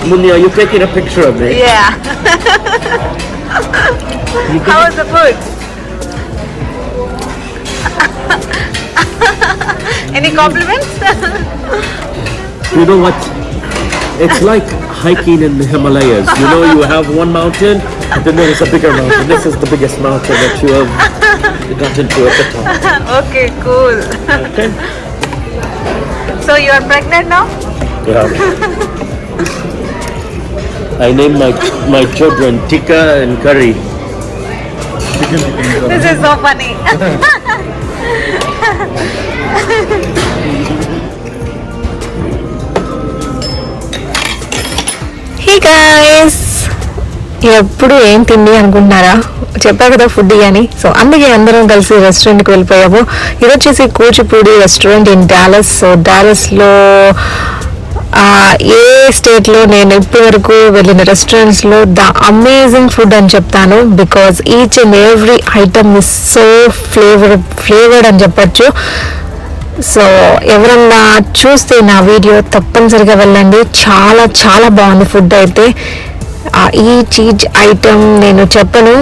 Munya, are you taking a picture of me? Yeah. How was the food? Any compliments? You know what? It's like hiking in the Himalayas. You know, you have one mountain, and then there is a bigger mountain. This is the biggest mountain that you have gotten to at the top. Okay, cool. Okay? So you are pregnant now? Yeah. I named my children Tikka and Curry. This is so funny. Hey guys, ఎప్పుడు ఏం తిండి అనుకుంటున్నారా? చెప్పా కదా food అని. So అందుకే అందరం కలిసి రెస్టారెంట్కి వెళ్ళిపోయాము. ఇది వచ్చేసి Kuchipudi restaurant in Dallas. So డాలస్లో ఏ స్టేట్లో నేను ఇప్పటి వరకు వెళ్ళిన రెస్టారెంట్స్లో ద అమేజింగ్ ఫుడ్ అని చెప్తాను. Because each and every item is so flavoured అని చెప్పచ్చు. సో ఎవరన్నా చూస్తే నా వీడియో తప్పనిసరిగా వెళ్ళండి. చాలా చాలా బాగుంది ఫుడ్ అయితే. ఈ చీజ్ ఐటమ్ నేను చెప్పను,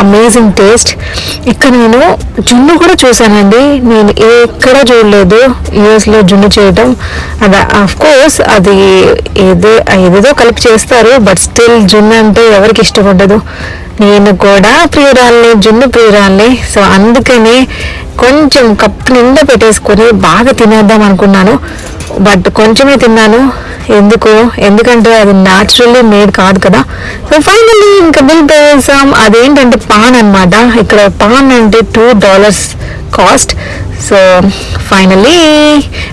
అమేజింగ్ టేస్ట్. ఇక్కడ నేను జున్ను కూడా చూసానండి. నేను ఎక్కడ చూడలేదు యూఎస్లో జున్ను చేయటం. అది ఆఫ్ కోర్స్ అది ఏదేదో కలిపి చేస్తారు, బట్ స్టిల్ జున్ను అంటే ఎవరికి ఇష్టం ఉండదు. నేను కూడా ప్రియురాల్ని, జున్ను ప్రియురాల్ని. సో అందుకని కొంచెం కప్పు నిండా పెట్టేసుకొని బాగా తినేద్దాం అనుకున్నాను, బట్ కొంచెమే తిన్నాను. ఎందుకంటే అది న్యాచురల్లీ మేడ్ కాదు కదా. సో ఫైనల్లీ ఇంకా బిల్ పే చేసాం. అదేంటంటే పాన్ అనమాట. ఇక్కడ పాన్ అంటే $2 cost. So finally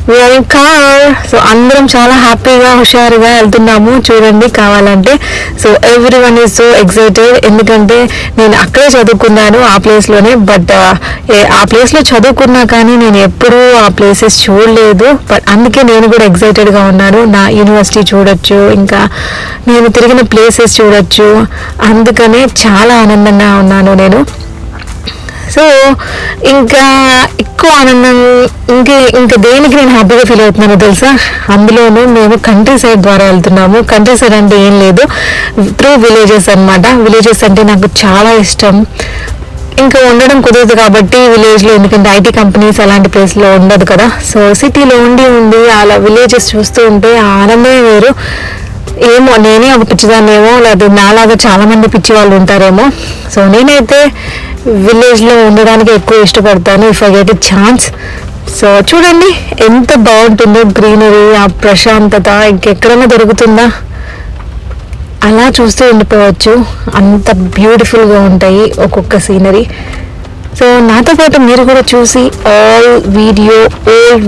we are in car. So అందరం చాలా హ్యాపీగా హుషారుగా వెళ్తున్నాము. చూడండి కావాలంటే. So everyone is so excited. ఎందుకంటే నేను అక్కడే చదువుకున్నాను, ఆ ప్లేస్లోనే. బట్ ఆ ప్లేస్లో చదువుకున్నా కానీ నేను ఎప్పుడూ ఆ ప్లేసెస్ చూడలేదు. బట్ అందుకే నేను కూడా ఎక్సైటెడ్గా ఉన్నాను. నా యూనివర్సిటీ చూడొచ్చు, ఇంకా నేను తిరిగిన ప్లేసెస్ చూడొచ్చు. అందుకనే చాలా ఆనందంగా ఉన్నాను నేను. సో ఇంకా ఎక్కువ ఆనందం ఇంకా దేనికి నేను హ్యాపీగా ఫీల్ అవుతున్నానో తెలుసా? అందులోనూ మేము కంట్రీ సైడ్ ద్వారా వెళ్తున్నాము. కంట్రీ సైడ్ అంటే ఏం లేదు, త్రూ విలేజెస్ అనమాట. విలేజెస్ అంటే నాకు చాలా ఇష్టం. ఇంకా ఉండడం కుదరదు కాబట్టి విలేజ్లో, ఎందుకంటే ఐటీ కంపెనీస్ అలాంటి ప్లేస్లో ఉండదు కదా. సో సిటీలో ఉండి అలా విలేజెస్ చూస్తూ ఉంటే ఆనందమే వేరు. ఏమో నేనే ఒక పిచ్చిదాన్నేమో, లేదా నాలాగా చాలామంది పిచ్చి వాళ్ళు ఉంటారేమో. సో నేనైతే విలేజ్లో ఉండడానికి ఎక్కువ ఇష్టపడతాను if I get a chance. So చూడండి ఎంత బాగుంటుందో గ్రీనరీ, ఆ ప్రశాంతత ఇంకెక్కడైనా దొరుకుతుందా? అలా చూస్తూ ఉండిపోవచ్చు. అంత బ్యూటిఫుల్గా ఉంటాయి ఒక్కొక్క సీనరీ. సో నాతో పాటు మీరు కూడా చూసి ఓల్డ్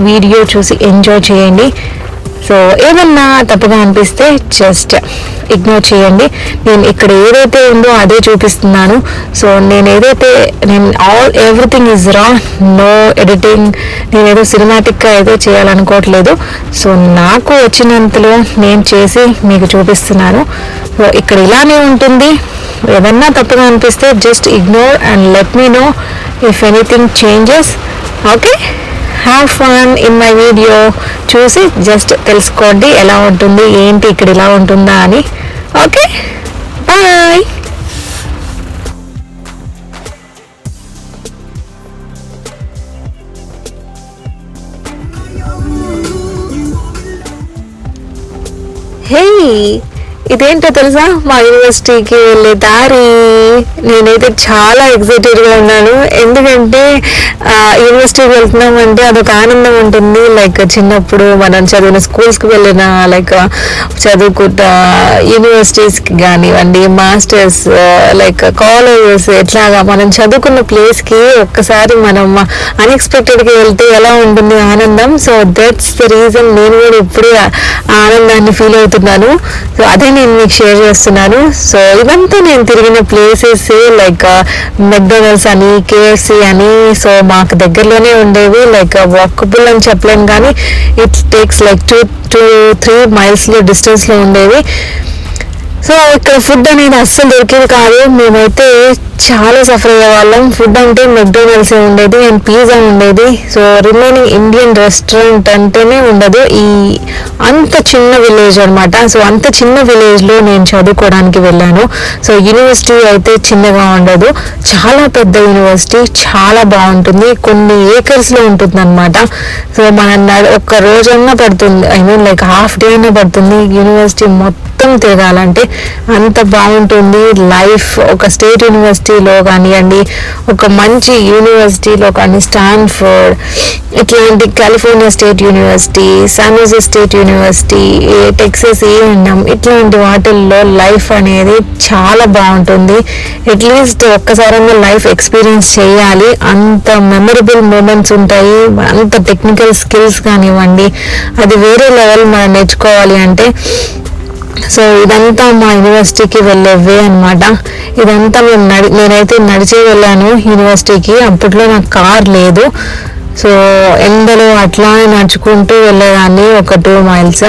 వీడియో చూసి ఎంజాయ్ చేయండి. సో ఏమన్నా తప్పుగా అనిపిస్తే జస్ట్ ఇగ్నోర్ చేయండి. నేను ఇక్కడ ఏదైతే ఉందో అదే చూపిస్తున్నాను. సో నేను ఎవ్రీథింగ్ ఈజ్ రా, నో ఎడిటింగ్. నేనేదో సినిమాటిక్గా ఏదో చేయాలనుకోవట్లేదు. సో నాకు వచ్చినంతలో నేను చేసి మీకు చూపిస్తున్నాను. సో ఇక్కడ ఇలానే ఉంటుంది. ఏమన్నా తప్పుగా అనిపిస్తే just ignore and let me know if anything changes. Okay, have fun in my video. చూసి జస్ట్ తెలుసుకోండి ఎలా ఉంటుంది, ఏంటి ఇక్కడ ఇలా ఉంటుందా అని. Okay, bye. హే, ఇదేంటో తెలుసా? మా యూనివర్సిటీకి వెళ్ళే దారి. నేనైతే చాలా ఎక్సైటెడ్గా ఉన్నాను. ఎందుకంటే యూనివర్సిటీకి వెళ్తున్నామంటే అదొక ఆనందం ఉంటుంది. లైక్ చిన్నప్పుడు మనం చదివిన స్కూల్స్కి వెళ్ళిన, లైక్ చదువుకున్న యూనివర్సిటీస్కి కానివ్వండి, మాస్టర్స్, లైక్ కాలేజెస్, ఎట్లాగా మనం చదువుకున్న ప్లేస్కి ఒక్కసారి మనం అన్ఎక్స్పెక్టెడ్గా వెళ్తే ఎలా ఉంటుంది ఆనందం. సో దట్స్ ద రీజన్ నేను కూడా ఇప్పుడు ఆనందాన్ని ఫీల్ అవుతున్నాను. సో అదే నేను మీకు షేర్ చేస్తున్నాను. సో ఇవంతా నేను తిరిగిన ప్లేసెస్ లైక్ మెక్డొనాల్డ్స్ అని, కేఎఫ్సి అని. సో మాకు దగ్గరలోనే ఉండేవి. లైక్ వాకబుల్ అని చెప్పలేను కానీ ఇట్ టేక్స్ లైక్ 2-3 miles డిస్టెన్స్లో ఉండేవి. సో ఇక్కడ ఫుడ్ అనేది అస్సలు దొరికేది కాదు. మేమైతే చాలా సఫర్ అయ్యే వాళ్ళం. ఫుడ్ అంటే మెక్డొనాల్డ్స్ ఉండేది అండ్ పిజ్జా ఉండేది. సో రిమైనింగ్ ఇండియన్ రెస్టారెంట్ అంటేనే ఉండదు. అంత చిన్న విలేజ్ అనమాట. సో అంత చిన్న విలేజ్లో నేను చదువుకోవడానికి వెళ్ళాను. సో యూనివర్సిటీ అయితే చిన్నగా ఉండదు, చాలా పెద్ద యూనివర్సిటీ, చాలా బాగుంటుంది. కొన్ని ఏకర్స్లో ఉంటుంది అనమాట. సో ఒక్క రోజన్నా పడుతుంది, I mean like half day అయినా పడుతుంది యూనివర్సిటీ మొత్తం తిరగాలంటే. అంత బాగుంటుంది లైఫ్. ఒక స్టేట్ యూనివర్సిటీలో కానివ్వండి, ఒక మంచి యూనివర్సిటీలో కానీ, స్టాన్ఫోర్డ్ ఇట్లాంటి California state university, San జోసే state university, Texas A&M ఇట్లాంటి వాటిల్లో లైఫ్ అనేది చాలా బాగుంటుంది. అట్లీస్ట్ ఒక్కసారైనా లైఫ్ ఎక్స్పీరియన్స్ చేయాలి. అంత మెమరబుల్ మూమెంట్స్ ఉంటాయి. అంత టెక్నికల్ స్కిల్స్ కానివ్వండి, అది వేరే లెవెల్ మనం నేర్చుకోవాలి అంటే. సో ఇదంతా మా యూనివర్సిటీకి వెళ్ళే వే అనమాట. ఇదంతా నేనైతే నడిచే వెళ్ళాను యూనివర్సిటీకి. అప్పట్లో నాకు కార్ లేదు. సో ఎండలో అట్లా నడుచుకుంటూ వెళ్ళేదాన్ని ఒక 2 miles.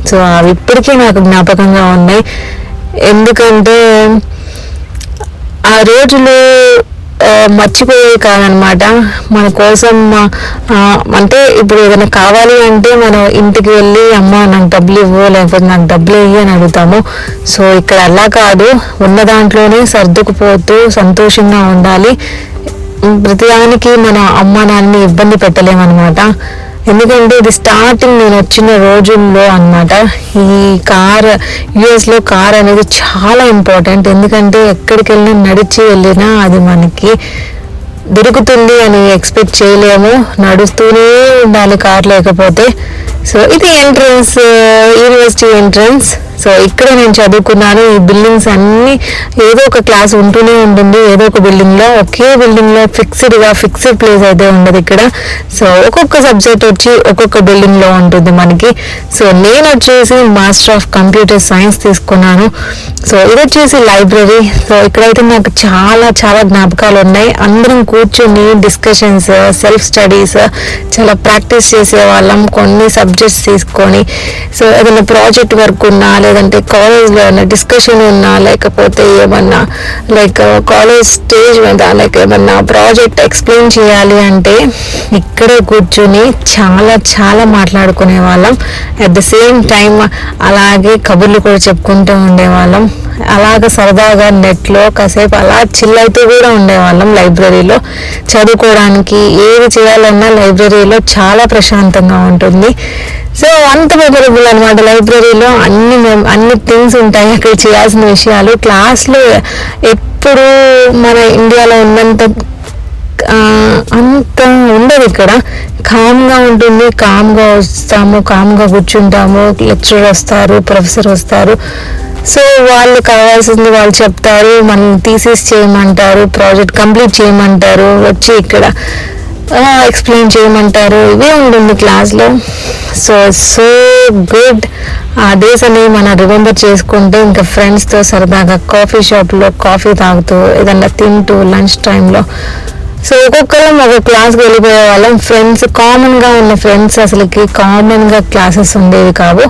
సో అవి ఇప్పటికీ నాకు జ్ఞాపకంగా ఉన్నాయి. ఎందుకంటే ఆ రోజులు మర్చిపోయేవి కాదనమాట. మన కోసం అంటే ఇప్పుడు ఏదైనా కావాలి అంటే మనం ఇంటికి వెళ్ళి అమ్మ నాకు డబ్బులు ఇవ్వు, లేకపోతే నాకు డబ్బులు ఇవ్వు అని అడుగుతాము. సో ఇక్కడ అలా కాదు, ఉన్న దాంట్లోనే సర్దుకుపోతూ సంతోషంగా ఉండాలి. ప్రతిదానికి మన అమ్మ నాన్నని ఇబ్బంది పెట్టలేమన్నమాట. ఎందుకంటే ఇది స్టార్టింగ్ నేను వచ్చిన రోజుల్లో అనమాట. ఈ యుఎస్లో కార్ అనేది చాలా ఇంపార్టెంట్. ఎందుకంటే ఎక్కడికి వెళ్ళినా నడిచి వెళ్ళినా అది మనకి దొరుకుతుంది అని ఎక్స్పెక్ట్ చేయలేము. నడుస్తూనే ఉండాలి కార్ లేకపోతే. సో ఇది ఎంట్రన్స్, యూనివర్సిటీ ఎంట్రన్స్. సో ఇక్కడ నేను చదువుకున్నాను. ఈ బిల్డింగ్స్ అన్నీ ఏదో ఒక క్లాస్ ఉంటూనే ఉంటుంది ఏదో ఒక బిల్డింగ్లో. ఒకే బిల్డింగ్లో ఫిక్స్డ్ ప్లేస్ అయితే ఉండదు ఇక్కడ. సో ఒక్కొక్క సబ్జెక్ట్ వచ్చి ఒక్కొక్క బిల్డింగ్లో ఉంటుంది మనకి. సో నేను వచ్చేసి మాస్టర్ ఆఫ్ కంప్యూటర్ సైన్స్ తీసుకున్నాను. సో ఇది వచ్చేసి లైబ్రరీ. సో ఇక్కడైతే నాకు చాలా చాలా జ్ఞాపకాలు ఉన్నాయి. అందరం కూర్చొని డిస్కషన్స్, సెల్ఫ్ స్టడీస్ చాలా ప్రాక్టీస్ చేసేవాళ్ళం. కొన్ని సబ్జెక్ట్స్ తీసుకొని, సో ఏదైనా ప్రాజెక్ట్ వర్క్ ఉన్నా, లేదంటే కాలేజ్లో ఏమైనా డిస్కషన్ ఉన్నా, లేకపోతే ఏమన్నా లైక్ కాలేజ్ స్టేజ్ మీద లైక్ ఏమన్నా ప్రాజెక్ట్ ఎక్స్ప్లెయిన్ చేయాలి అంటే ఇక్కడే కూర్చొని చాలా చాలా మాట్లాడుకునే వాళ్ళం. అట్ ద సేమ్ టైం అలాగే కబుర్లు కూడా చెప్పుకుంటూ ఉండేవాళ్ళం. అలాగ సరదాగా నెట్లో కాసేపు అలా చిల్ అవుతూ కూడా ఉండేవాళ్ళం. లైబ్రరీలో చదువుకోవడానికి ఏది చేయాలన్నా లైబ్రరీలో చాలా ప్రశాంతంగా ఉంటుంది. సో అంత మెమరబుల్ అనమాట. లైబ్రరీలో అన్ని థింగ్స్ ఉంటాయి అక్కడ చేయాల్సిన విషయాలు. క్లాస్లో ఎప్పుడు మన ఇండియాలో ఉన్నంత అంత ఉండదు ఇక్కడ. కామ్గా ఉంటుంది. కామ్గా వస్తాము, కామ్గా కూర్చుంటాము. లెక్చరర్ వస్తారు, ప్రొఫెసర్ వస్తారు. సో వాళ్ళు కావాల్సింది వాళ్ళు చెప్తారు, మనం థీసిస్ చేయమంటారు, ప్రాజెక్ట్ కంప్లీట్ చేయమంటారు, వచ్చి ఇక్కడ ఎక్స్ప్లెయిన్ చేయమంటారు. ఇవే ఉంటుంది క్లాస్లో. So good. ఆ డేస్ అనేవి మనం రిమెంబర్ చేసుకుంటే ఇంకా ఫ్రెండ్స్తో సరదాగా కాఫీ షాప్లో కాఫీ తాగుతూ ఏదన్నా తింటూ లంచ్ టైంలో. సో ఒక్కొక్కరం ఒక క్లాస్కి వెళ్ళిపోయే వాళ్ళం. ఫ్రెండ్స్, కామన్గా ఉన్న ఫ్రెండ్స్ అసలుకి కామన్గా క్లాసెస్ ఉండేవి కావు.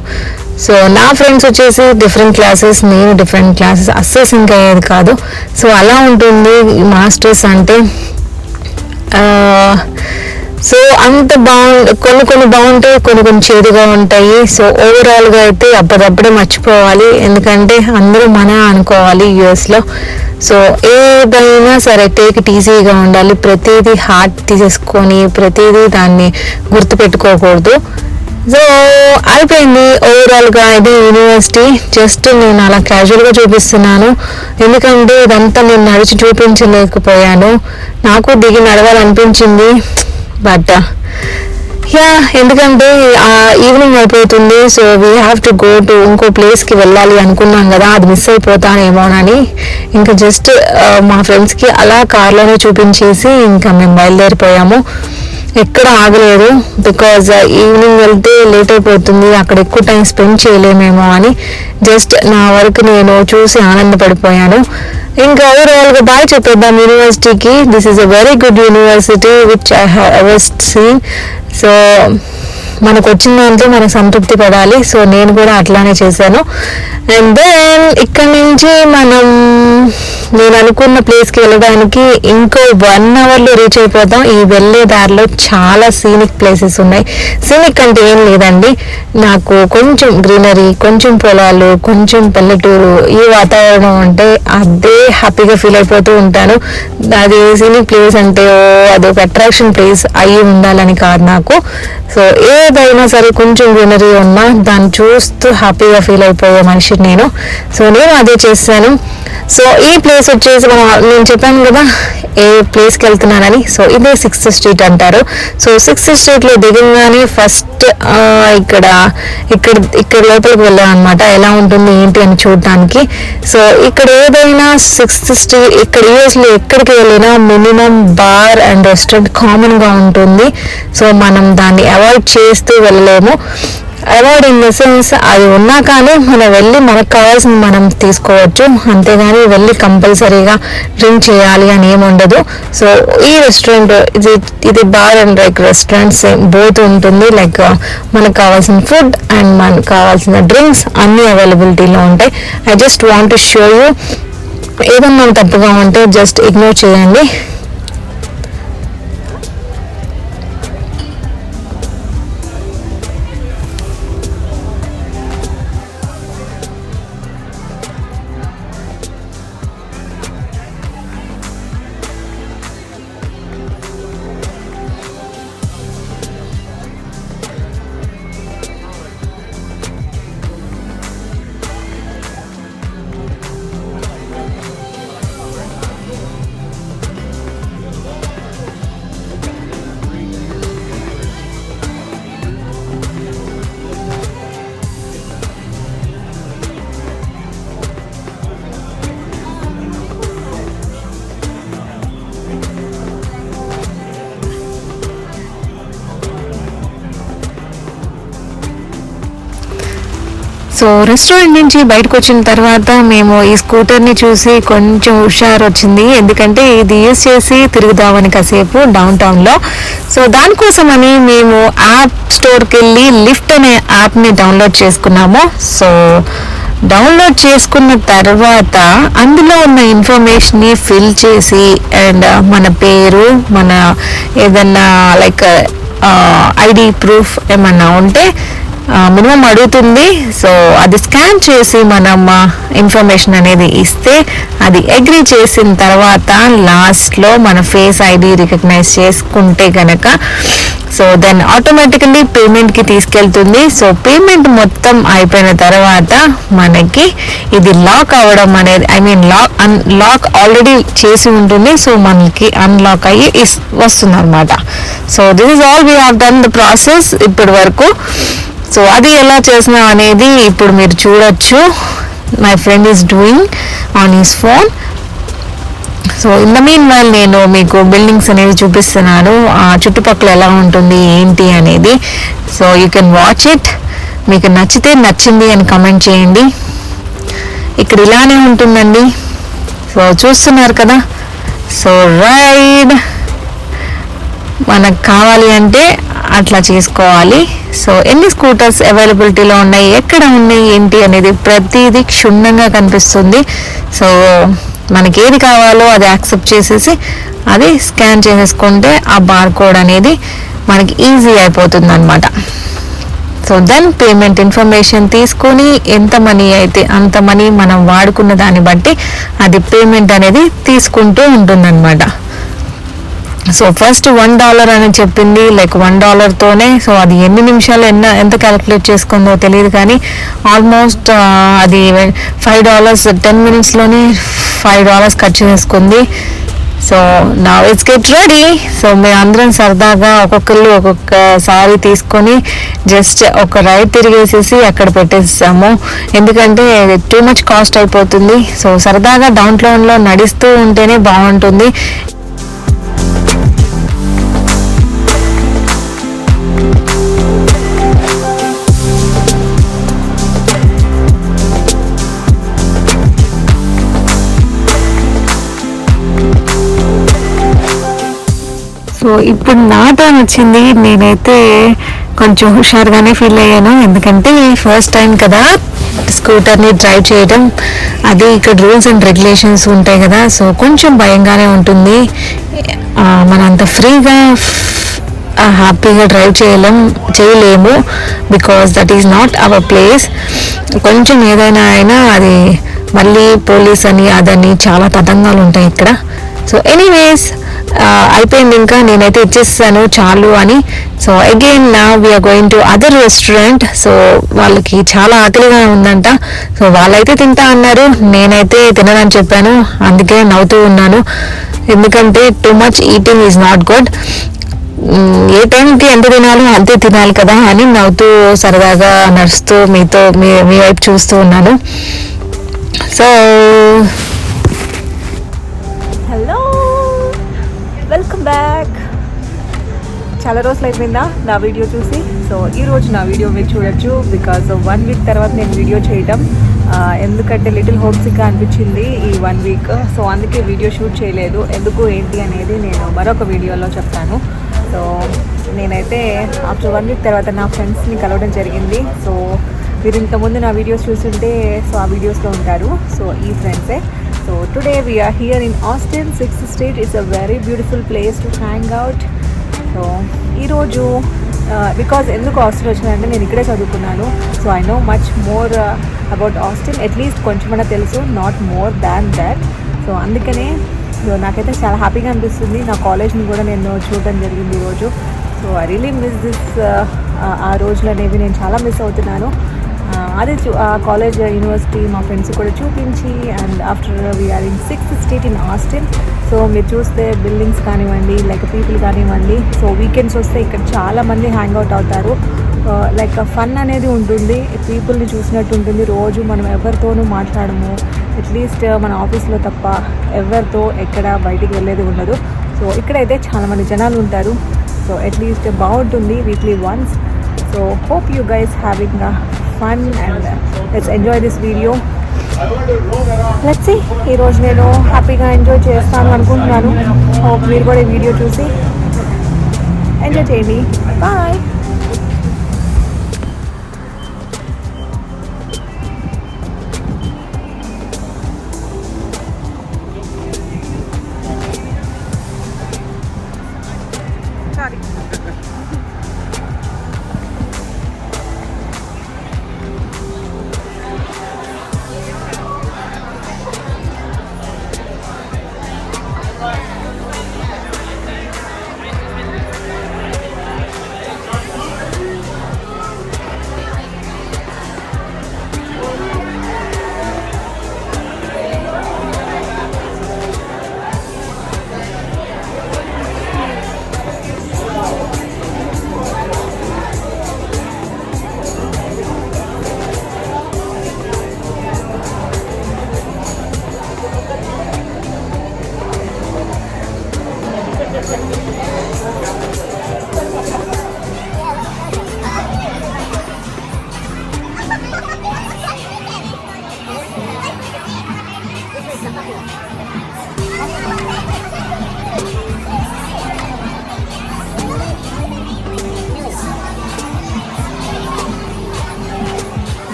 సో నా ఫ్రెండ్స్ వచ్చేసి డిఫరెంట్ క్లాసెస్, నేను డిఫరెంట్ క్లాసెస్, అస్సలు సింక్ అయ్యేది కాదు. సో అలా ఉంటుంది మాస్టర్స్ అంటే. సో అంత కొన్ని బాగుంటాయి, కొన్ని చేదుగా ఉంటాయి. సో ఓవరాల్గా అయితే అప్పటికప్పుడే మర్చిపోవాలి. ఎందుకంటే అందరూ మన అనుకోవాలి యూఎస్లో. సో ఏదైనా సరే టేక్ ఇట్ ఈజీగా ఉండాలి. ప్రతిదీ హార్ట్ తీసేసుకొని ప్రతిదీ దాన్ని గుర్తుపెట్టుకోకూడదు. సో అయిపోయింది ఓవరాల్గా ఇది యూనివర్సిటీ. జస్ట్ నేను అలా క్యాజువల్గా చూపిస్తున్నాను, ఎందుకంటే ఇదంతా నేను నడిచి చూపించలేకపోయాను. నాకు దిగి నడవాలనిపించింది, బట్ ఎందుకంటే ఈవినింగ్ అయిపోతుంది. So we have to go to ఇంకో ప్లేస్కి వెళ్ళాలి అనుకున్నాం కదా, అది మిస్ అయిపోతానేమోనని ఇంకా జస్ట్ మా ఫ్రెండ్స్కి అలా కార్లోనే చూపించేసి ఇంకా మేము బయలుదేరిపోయాము. ఎక్కడ ఆగలేదు, బికాజ్ ఈవినింగ్ వెళ్తే లేట్ అయిపోతుంది, అక్కడ ఎక్కువ టైం స్పెండ్ చేయలేమేమో అని జస్ట్ నా వరకు నేను చూసి ఆనందపడిపోయాను. ఇంకా ఓవరాల్గా బాయ్ చెప్పేద్దాం యూనివర్సిటీకి. This is a very good university which I have ever seen. So మనకు వచ్చిన దాంట్లో మనం సంతృప్తి పడాలి. సో నేను కూడా అట్లానే చేశాను. అండ్ దెన్ ఇక్కడ నుంచి నేను అనుకున్న ప్లేస్కి వెళ్ళడానికి ఇంకో 1 అవర్లో రీచ్ అయిపోతాం. ఈ వెళ్ళే దారిలో చాలా సీనిక్ ప్లేసెస్ ఉన్నాయి. సీనిక్ అంటే ఏం లేదండి, నాకు కొంచెం గ్రీనరీ, కొంచెం పొలాలు, కొంచెం పల్లెటూరు, ఈ వాతావరణం అంటే అదే హ్యాపీగా ఫీల్ అయిపోతూ ఉంటాను. అది సీనిక్ ప్లేస్ అంటే అదొక అట్రాక్షన్ ప్లేస్ అయ్యి ఉండాలని కాదు నాకు. సో ఏదైనా సరే కొంచెం గ్రీనరీ ఉన్నా దాన్ని చూస్తూ హ్యాపీగా ఫీల్ అయిపోయే మనిషిని నేను. సో నేను అదే చేశాను. సో ఈ ప్లేస్ వచ్చేసి నేను చెప్పాను కదా ఏ ప్లేస్కి వెళ్తున్నానని. సో ఇదే 6th స్ట్రీట్ అంటారు. సో 6th స్ట్రీట్లో దిగంగానే ఫస్ట్ ఇక్కడ లోపలికి వెళ్ళాం అనమాట, ఎలా ఉంటుంది ఏంటి అని చూడటానికి. సో ఇక్కడ ఏదైనా 6th స్ట్రీట్, ఇక్కడ యూఎస్లో ఎక్కడికి వెళ్ళినా మినిమం బార్ అండ్ రెస్టారెంట్ కామన్గా ఉంటుంది. సో మనం దాన్ని అవాయిడ్ చేస్తూ వెళ్ళలేము. అవాయిడ్ ఇన్ ద సెన్స్ అది ఉన్నా కానీ మనం వెళ్ళి మనకు కావాల్సింది మనం తీసుకోవచ్చు, అంతేగాని వెళ్ళి కంపల్సరీగా డ్రింక్ చేయాలి అని ఏమి ఉండదు. సో ఈ రెస్టారెంట్ ఇది బార్ అండ్ రెస్టారెంట్స్ బోత్ ఉంటుంది. లైక్ మనకు కావాల్సిన ఫుడ్ అండ్ మనకు కావాల్సిన డ్రింక్స్ అన్నీ అవైలబిలిటీలో ఉంటాయి. I just want to show you. ఏదన్నా తప్పుగా ఉంటే జస్ట్ ఇగ్నోర్ చేయండి. సో రెస్టారెంట్ నుంచి బయటకు వచ్చిన తర్వాత మేము ఈ స్కూటర్ని చూసి కొంచెం హుషారు వచ్చింది, ఎందుకంటే ఇది యూజ్ చేసి తిరుగుదామని కాసేపు డౌన్ టౌన్లో. సో దానికోసమని మేము యాప్ స్టోర్కి వెళ్ళి లిఫ్ట్ అనే యాప్ని డౌన్లోడ్ చేసుకున్నాము. సో డౌన్లోడ్ చేసుకున్న తర్వాత అందులో ఉన్న ఇన్ఫర్మేషన్ని ఫిల్ చేసి అండ్ మన పేరు, మన ఏదన్నా లైక్ ఐడి ప్రూఫ్ ఏమన్నా ఉంటే మినిమం అడుగుతుంది. సో అది స్కాన్ చేసి మనం ఇన్ఫర్మేషన్ అనేది ఇస్తే అది అగ్రీ చేసిన తర్వాత లాస్ట్లో మన ఫేస్ ఐడి రికగ్నైజ్ చేసుకుంటే కనుక సో దెన్ ఆటోమేటికల్లీ పేమెంట్కి తీసుకెళ్తుంది. సో పేమెంట్ మొత్తం అయిపోయిన తర్వాత మనకి ఇది లాక్ అవ్వడం అనేది లాక్ ఆల్రెడీ చేసి ఉంటుంది. సో మనకి అన్లాక్ అయ్యి వస్తుంది అనమాట. So this is all we have done the process ఇప్పటి వరకు. సో అది ఎలా చేసినాం అనేది ఇప్పుడు మీరు చూడొచ్చు. My friend is doing on his phone. So in the mean while నేను మీకు బిల్డింగ్స్ అనేవి చూపిస్తున్నాను, ఆ చుట్టుపక్కల ఎలా ఉంటుంది ఏంటి అనేది. So you can watch it. మీకు నచ్చితే నచ్చింది అని కమెంట్ చేయండి. ఇక్కడ ఇలానే ఉంటుందండి. సో చూస్తున్నారు కదా. సో రైడ్ మనకు కావాలి అంటే అట్లా చేసుకోవాలి. సో ఎన్ని స్కూటర్స్ అవైలబిలిటీలో ఉన్నాయి, ఎక్కడ ఉన్నాయి ఏంటి అనేది ప్రతిదీ క్షుణ్ణంగా కనిపిస్తుంది. సో మనకి ఏది కావాలో అది యాక్సెప్ట్ చేసేసి అది స్కాన్ చేసేసుకుంటే ఆ బార్ కోడ్ అనేది మనకి ఈజీ అయిపోతుంది అనమాట. సో దెన్ పేమెంట్ ఇన్ఫర్మేషన్ తీసుకొని ఎంత మనీ అయితే అంత మనీ మనం వాడుకున్న దాన్ని బట్టి అది పేమెంట్ అనేది తీసుకుంటూ ఉంటుందన్నమాట. సో ఫస్ట్ $1 అని చెప్పింది, లైక్ $1తోనే. సో అది ఎన్ని నిమిషాలు ఎంత క్యాలిక్యులేట్ చేసుకుందో తెలియదు, కానీ ఆల్మోస్ట్ అది $5 10 minutesలోనే $5 ఖర్చు చేసుకుంది. సో నా ఇట్స్ గెట్ రెడీ. సో మేము అందరం సరదాగా ఒక్కొక్కసారి తీసుకొని జస్ట్ ఒక రైడ్ తిరిగేసేసి అక్కడ పెట్టేసాము, ఎందుకంటే టూ మచ్ కాస్ట్ అయిపోతుంది. సో సరదాగా డౌన్ టౌన్లో నడుస్తూ ఉంటేనే బాగుంటుంది. సో ఇప్పుడు నా టైం వచ్చింది. నేనైతే కొంచెం హుషారుగానే ఫీల్ అయ్యాను, ఎందుకంటే ఫస్ట్ టైం కదా స్కూటర్ని డ్రైవ్ చేయడం. అది ఇక్కడ రూల్స్ అండ్ రెగ్యులేషన్స్ ఉంటాయి కదా, సో కొంచెం భయంగానే ఉంటుంది. మనంత ఫ్రీగా హ్యాపీగా డ్రైవ్ చేయలేము, because that is not our place. కొంచెం ఏదైనా అయినా అది మళ్ళీ పోలీస్ అని అదని చాలా తతంగాలు ఉంటాయి ఇక్కడ. సో ఎనీవేస్ అయిపోయింది, ఇంకా నేనైతే ఇచ్చేస్తాను చాలు అని. సో అగైన్ నా we are going to other restaurant. So వాళ్ళకి చాలా ఆకలిగా ఉందంట, సో వాళ్ళైతే తింటా అన్నారు, నేనైతే తిననని చెప్పాను. అందుకే నవ్వుతూ ఉన్నాను, ఎందుకంటే too much eating is not good. ఏ టైంకి ఎంత తినాలో అంతే తినాలి కదా అని నవ్వుతూ సరదాగా నడుస్తూ మీ వైపు చూస్తూ ఉన్నాను. So hello, welcome back. చాలా రోజులు అయిపోయిందా నా వీడియో చూసి. సో ఈరోజు నా వీడియో మీరు చూడొచ్చు, బికాజ్ 1 వీక్ తర్వాత నేను వీడియో చేయటం, ఎందుకంటే లిటిల్ హోమ్సిక్గా అనిపించింది ఈ 1 వీక్. సో అందుకే వీడియో షూట్ చేయలేదు. ఎందుకు ఏంటి అనేది నేను మరొక వీడియోలో చెప్తాను. సో నేనైతే ఆఫ్టర్ 1 వీక్ తర్వాత నా ఫ్రెండ్స్ని కలవడం జరిగింది. సో మీరు ఇంతకుముందు నా వీడియోస్ చూస్తుంటే సో ఆ వీడియోస్లో ఉంటారు. సో ఈ ఫ్రెండ్సే. So today we are here in Austin, 6th Street. It's a very beautiful place to hang out. So ఈరోజు బికాజ్ ఎందుకు ఆస్టిన్ వచ్చినానంటే నేను ఇక్కడే చదువుకున్నాను. So I know much more about Austin, at least కొంచెమన్నా తెలుసు, not more than that. So అందుకనే నాకైతే చాలా హ్యాపీగా అనిపిస్తుంది. నా కాలేజ్ని కూడా నేను చూడడం జరిగింది ఈరోజు. So I really miss this. ఆ రోజులు అనేవి నేను చాలా మిస్ అవుతున్నాను. అదే కాలేజ్ యూనివర్సిటీ మా ఫ్రెండ్స్ కూడా చూపించి, and after we are in 6th Street in Austin. So మీరు చూస్తే బిల్డింగ్స్ కానివ్వండి, లైక్ పీపుల్ కానివ్వండి, సో వీకెండ్స్ వస్తే ఇక్కడ చాలామంది హ్యాంగ్ అవుట్ అవుతారు. లైక్ ఫన్ అనేది ఉంటుంది, పీపుల్ని చూసినట్టు ఉంటుంది. రోజు మనం ఎవరితోనూ మాట్లాడము, అట్లీస్ట్ మన ఆఫీస్లో తప్ప ఎవరితో ఎక్కడ బయటికి వెళ్ళేది ఉండదు. సో ఇక్కడైతే చాలామంది జనాలు ఉంటారు. సో అట్లీస్ట్ బాగుంటుంది weekly once. So hope you guys having fun and let's enjoy this video. Let's see, ఈ రోజు నేను హ్యాపీగా ఎంజాయ్ చేస్తాను అనుకుంటున్నాను. హోప్ మీరు కూడా ఈ వీడియో చూసి ఎంజాయ్ చేయండి. బాయ్.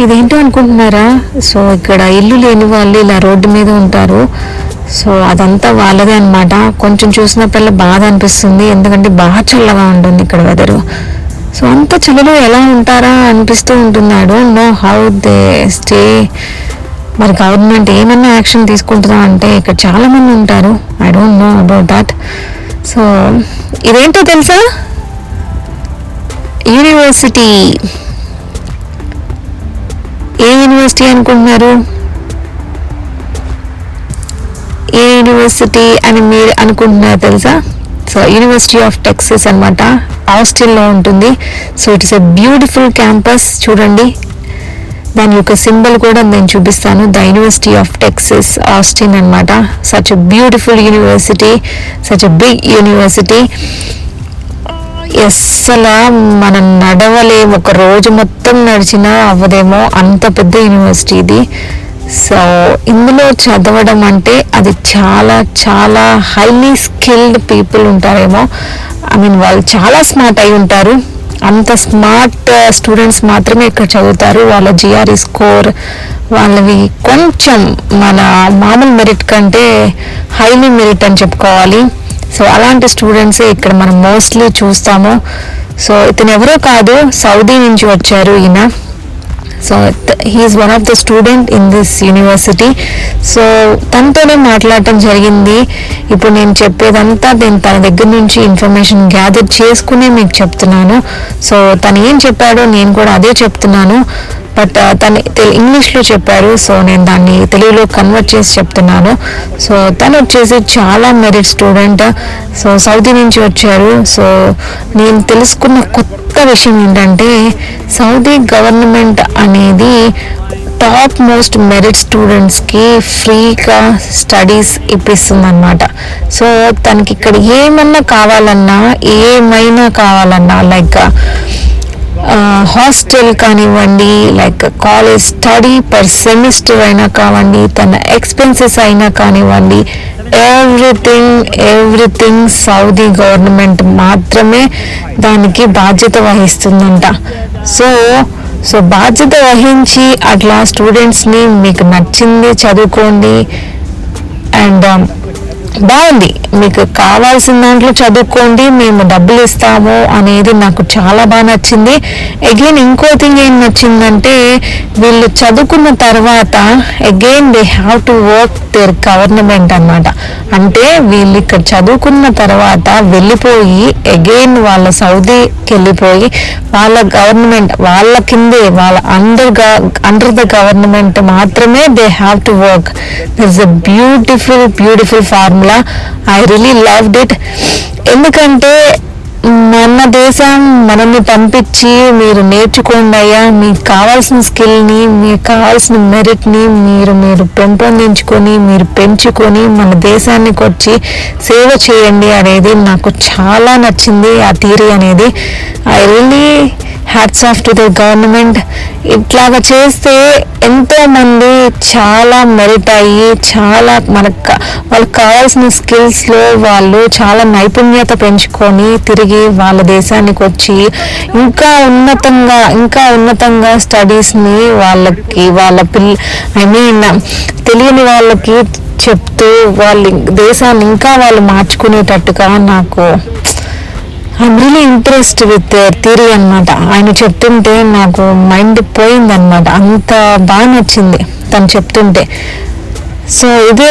ఇదేంటో అనుకుంటున్నారా? సో ఇక్కడ ఇల్లు లేని వాళ్ళు ఇలా రోడ్డు మీద ఉంటారు. సో అదంతా వాళ్ళదే అనమాట. కొంచెం చూసినప్పుడల్లా బాధ అనిపిస్తుంది, ఎందుకంటే బాగా చల్లగా ఉంటుంది ఇక్కడ వెదరు. సో అంత చలిలో ఎలా ఉంటారా అనిపిస్తూ ఉంటుంది. I don't know how they stay. మరి గవర్నమెంట్ ఏమన్నా యాక్షన్ తీసుకుంటుందా అంటే ఇక్కడ చాలామంది ఉంటారు. I don't know about that. So ఇదేంటో తెలుసా? యూనివర్సిటీ ఏ యూనివర్సిటీ అనుకుంటున్నారు? ఏ యూనివర్సిటీ అని మీరు అనుకుంటున్నారు తెలుసా? సో యూనివర్సిటీ ఆఫ్ టెక్సస్ అనమాట, ఆస్టిన్లో ఉంటుంది. So it's a beautiful campus. చూడండి, దాని యొక్క సింబల్ కూడా నేను చూపిస్తాను. The university of Texas Austin అనమాట. Such a beautiful university, such a big university. అసలు మనం నడవలేము, ఒక రోజు మొత్తం నడిచినా అవ్వదేమో, అంత పెద్ద యూనివర్సిటీ ఇది. సో ఇందులో చదవడం అంటే అది చాలా చాలా హైలీ స్కిల్డ్ పీపుల్ ఉంటారేమో. ఐ మీన్ వాళ్ళు చాలా స్మార్ట్ అయి ఉంటారు. అంత స్మార్ట్ స్టూడెంట్స్ మాత్రమే ఇక్కడ చదువుతారు. వాళ్ళ జిఆర్ఈ స్కోర్ వాళ్ళవి కొంచెం మన మామూలు మెరిట్ కంటే హైలీ మెరిట్ అని చెప్పుకోవాలి. సో అలాంటి స్టూడెంట్సే ఇక్కడ మనం మోస్ట్లీ చూస్తాము. సో ఇతను ఎవరో కాదు, సౌదీ నుంచి వచ్చారు ఈయన. So he's one of the student in this university. So తనతోనే మాట్లాడటం జరిగింది. ఇప్పుడు నేను చెప్పేదంతా నేను తన దగ్గర నుంచి ఇన్ఫర్మేషన్ గ్యాదర్ చేసుకునే మీకు చెప్తున్నాను. సో తను ఏం చెప్పాడో నేను కూడా అదే చెప్తున్నాను. బట్ తను ఇంగ్లీష్లో చెప్పారు, సో నేను దాన్ని తెలుగులో కన్వర్ట్ చేసి చెప్తున్నాను. సో తను వచ్చేసి చాలా మెరిట్ స్టూడెంట్. సో సౌదీ నుంచి వచ్చారు. సో నేను తెలుసుకున్న కొత్త విషయం ఏంటంటే సౌదీ గవర్నమెంట్ అనేది టాప్ మోస్ట్ మెరిట్ స్టూడెంట్స్కి ఫ్రీగా స్టడీస్ ఇప్పిస్తుంది అనమాట. సో తనకి ఇక్కడ ఏమైనా కావాలన్నా లైక్ హాస్టల్ కానివ్వండి, like college study per semester అయినా కావండి, తన ఎక్స్పెన్సెస్ అయినా కానివ్వండి, ఎవ్రీథింగ్ సౌదీ గవర్నమెంట్ మాత్రమే దానికి బాధ్యత వహిస్తుందంట. సో బాధ్యత వహించి అట్లా స్టూడెంట్స్ని మీకు నచ్చింది చదువుకోండి, అండ్ బాగుంది, మీకు కావాల్సిన దాంట్లో చదువుకోండి, మేము డబ్బులు ఇస్తాము అనేది నాకు చాలా బాగా నచ్చింది. అగైన్ ఇంకో థింగ్ ఏం నచ్చిందంటే వీళ్ళు చదువుకున్న తర్వాత again they have to work there government అనమాట. అంటే వీళ్ళు ఇక్కడ చదువుకున్న తర్వాత వెళ్ళిపోయి అగైన్ వాళ్ళ సౌదీకి వెళ్ళిపోయి వాళ్ళ గవర్నమెంట్ వాళ్ళ కిందే వాళ్ళ అండర్ ద గవర్నమెంట్ మాత్రమే they have to work. This a beautiful formula. I really loved it. ఎందుకంటే మన దేశం మనల్ని పంపించి మీరు నేర్చుకోండి అయ్యా, మీకు కావాల్సిన స్కిల్ని, మీకు కావాల్సిన మెరిట్ని మీరు పెంపొందించుకొని మీరు పెంచుకొని మన దేశానికి వచ్చి సేవ చేయండి అనేది నాకు చాలా నచ్చింది. ఆ థియరీ అనేది I really hats off to the government. ఇట్లాగా చేస్తే ఎంతోమంది చాలా మెరిట్ అయ్యి చాలా వాళ్ళకి కావాల్సిన స్కిల్స్లో వాళ్ళు చాలా నైపుణ్యత పెంచుకొని తిరిగి వాళ్ళ దేశానికి వచ్చి ఇంకా ఉన్నతంగా స్టడీస్ని వాళ్ళకి తెలియని వాళ్ళకి చెప్తూ వాళ్ళ దేశాన్ని ఇంకా వాళ్ళు మార్చుకునేటట్టుగా నాకు I'm really interest with theory అనమాట. ఆయన చెప్తుంటే నాకు మైండ్ పోయిందనమాట, అంత బాగా నచ్చింది తను చెప్తుంటే. సో ఇదే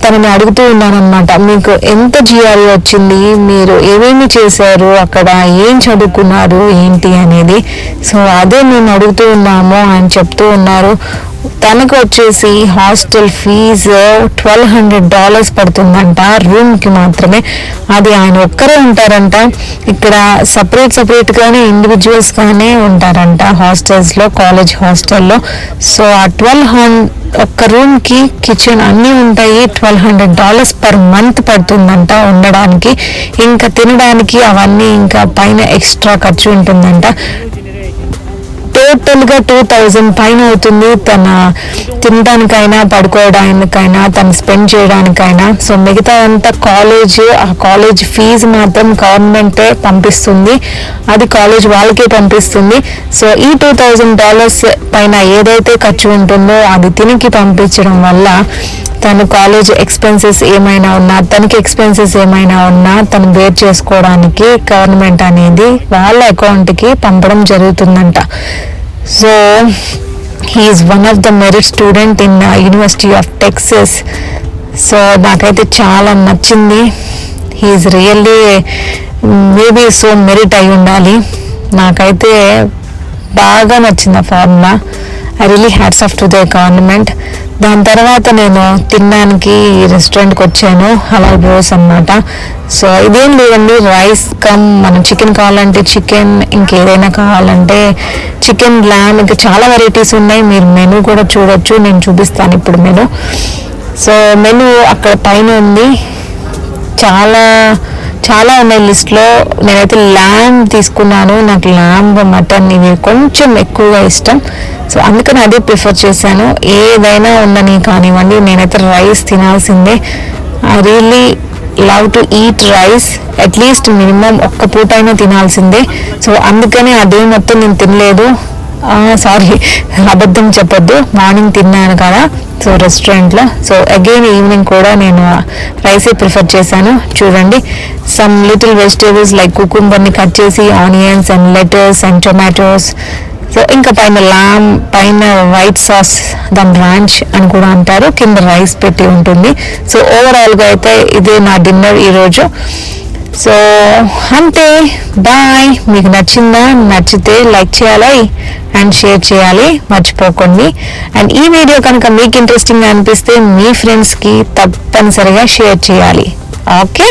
తనని అడుగుతూ ఉన్నాను అనమాట, మీకు ఎంత జిఆర్ఈ వచ్చింది, మీరు ఏమేమి చేశారు, అక్కడ ఏం చదువుకున్నారు ఏంటి అనేది. సో అదే మేము అడుగుతూ ఉన్నాము. ఆయన చెప్తూ ఉన్నారు తనకు వచ్చేసి హాస్టల్ ఫీజు $1,200 పడుతుందంట రూమ్కి మాత్రమే. అది ఆయన ఒక్కరే ఉంటారంట. ఇక్కడ సపరేట్గానే ఇండివిజువల్స్గానే ఉంటారంట హాస్టల్స్లో, కాలేజ్ హాస్టల్లో. సో ఆ ఒక్క రూమ్కి కిచెన్ అన్నీ ఉంటాయి. $1,200 పర్ మంత్ పడుతుందంట ఉండడానికి. ఇంకా తినడానికి అవన్నీ ఇంకా పైన ఎక్స్ట్రా ఖర్చు ఉంటుందంట. టోటల్గా 2,000 పైన అవుతుంది తన తినడానికైనా పడుకోవడానికైనా తను స్పెండ్ చేయడానికైనా. సో మిగతా అంతా ఆ కాలేజ్ ఫీజు మాత్రం గవర్నమెంటే పంపిస్తుంది, అది కాలేజ్ వాళ్ళకే పంపిస్తుంది. సో ఈ $2,000 పైన ఏదైతే ఖర్చు ఉంటుందో అది తినికి పంపించడం వల్ల తను కాలేజ్ ఎక్స్పెన్సెస్ ఏమైనా ఉన్నా తను బేర్ చేసుకోవడానికి గవర్నమెంట్ అనేది వాళ్ళ అకౌంట్కి పంపడం జరుగుతుందంట. So he's one of the merit student in university of Texas. So నాకైతే చాలా నచ్చింది. He's really maybe so merit అయి ఉండాలి. నాకైతే బాగా నచ్చింది ఆ ఫార్ములా. I really hats off to the government. దాని తర్వాత నేను తినడానికి ఈ రెస్టారెంట్కి వచ్చాను, హలాల్ బ్రోస్ అన్నమాట. సో ఇదేం లేదండి, రైస్ కమ్ మనం చికెన్ కావాలంటే చికెన్, ఇంకేదైనా కావాలంటే చికెన్, ల్యామ్, ఇంకా చాలా వెరైటీస్ ఉన్నాయి. మీరు మెనూ కూడా చూడొచ్చు, నేను చూపిస్తాను ఇప్పుడు మెనూ. సో మెనూ అక్కడ పైన ఉంది, చాలా చాలా ఉన్నాయి లిస్ట్లో. నేనైతే ల్యామ్ తీసుకున్నాను, నాకు ల్యామ్ మటన్ ఇవి కొంచెం ఎక్కువగా ఇష్టం. సో అందుకని అదే ప్రిఫర్ చేశాను. ఏదైనా ఉండని కానివ్వండి, నేనైతే రైస్ తినాల్సిందే. I really love to eat rice, at least minimum ఒక్క పూట అయినా తినాల్సిందే. సో అందుకని అదే మొత్తం నేను తినలేదు. సారీ, అబద్ధం చెప్పొద్దు, మార్నింగ్ తిన్నాను కదా సో రెస్టారెంట్లో. సో అగైన్ ఈవినింగ్ కూడా నేను రైసే ప్రిఫర్ చేశాను. చూడండి, సమ్ లిటిల్ వెజిటేబుల్స్ లైక్ కుకుంబర్ని కట్ చేసి, onions and lettuce and tomatoes. So ఇంకా పైన లామ్, పైన వైట్ సాస్, దాని రాంచ్ అని కూడా అంటారు, కింద రైస్ పెట్టి ఉంటుంది. సో ఓవరాల్గా అయితే ఇదే నా డిన్నర్ ఈరోజు. సో అంతే, బాయ్. మీకు నచ్చిందా? నచ్చితే లైక్ చేయాలి అండ్ షేర్ చేయాలి మర్చిపోకండి. అండ్ ఈ వీడియో కనుక మీకు ఇంట్రెస్టింగ్ అనిపిస్తే మీ ఫ్రెండ్స్కి తప్పనిసరిగా షేర్ చేయాలి. ఓకే,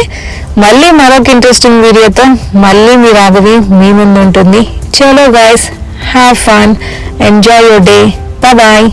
మళ్ళీ మరొక ఇంట్రెస్టింగ్ వీడియోతో మళ్ళీ మీ రాఘవి మీ ముందు ఉంటుంది. చలో guys, have fun, enjoy your day, bye.